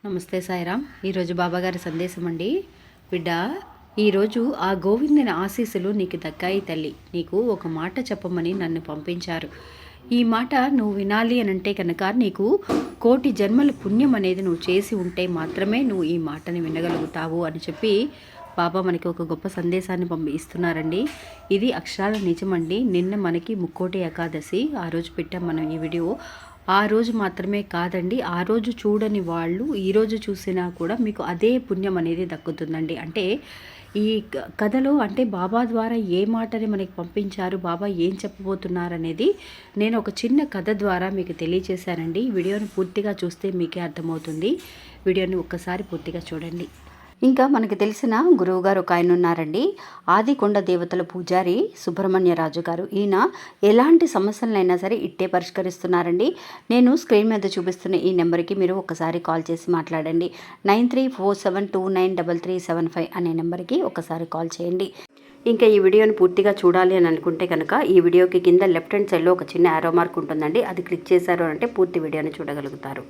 నమస్తే సాయిరామ్. ఈరోజు బాబాగారి సందేశం అండి. బిడ్డ, ఈరోజు ఆ గోవిందుని ఆశీస్సులు నీకు దక్కాయి తల్లి. నీకు ఒక మాట చెప్పమని నన్ను పంపించారు. ఈ మాట నువ్వు వినాలి అని అంటే కనుక నీకు కోటి జన్మల పుణ్యం అనేది నువ్వు చేసి ఉంటే మాత్రమే నువ్వు ఈ మాటని వినగలుగుతావు అని చెప్పి బాబా మనకి ఒక గొప్ప సందేశాన్ని ఇస్తున్నారండి. ఇది అక్షరాల నిజమండి. నిన్న మనకి ముక్కోటి ఏకాదశి, ఆ రోజు పెట్టాం మనం ఈ వీడియో. ఆ రోజు మాత్రమే కాదండి, ఆ రోజు చూడని వాళ్ళు ఈరోజు చూసినా కూడా మీకు అదే పుణ్యం అనేది దక్కుతుందండి. అంటే ఈ కథలో అంటే బాబా ద్వారా ఏ మాటని మనకి పంపించారు, బాబా ఏం చెప్పబోతున్నారు అనేది నేను ఒక చిన్న కథ ద్వారా మీకు తెలియచేశానండి. వీడియోని పూర్తిగా చూస్తే మీకే అర్థమవుతుంది. వీడియోని ఒక్కసారి పూర్తిగా చూడండి. ఇంకా మనకి తెలిసిన గురువుగారు ఒక ఆయన ఉన్నారండి. ఆదికొండ దేవతల పూజారి సుబ్రహ్మణ్యరాజు గారు. ఈయన ఎలాంటి సమస్యలైనా సరే ఇట్టే పరిష్కరిస్తున్నారండి. నేను స్క్రీన్ మీద చూపిస్తున్న ఈ నెంబర్కి మీరు ఒకసారి కాల్ చేసి మాట్లాడండి. 9347293375 అనే నెంబర్కి ఒకసారి కాల్ చేయండి. ఇంకా ఈ వీడియోని పూర్తిగా చూడాలి అని అనుకుంటే కనుక ఈ వీడియోకి కింద లెఫ్ట్ హ్యాండ్ సైడ్లో ఒక చిన్న యారో మార్క్ ఉంటుందండి. అది క్లిక్ చేశారు అంటే పూర్తి వీడియోని చూడగలుగుతారు.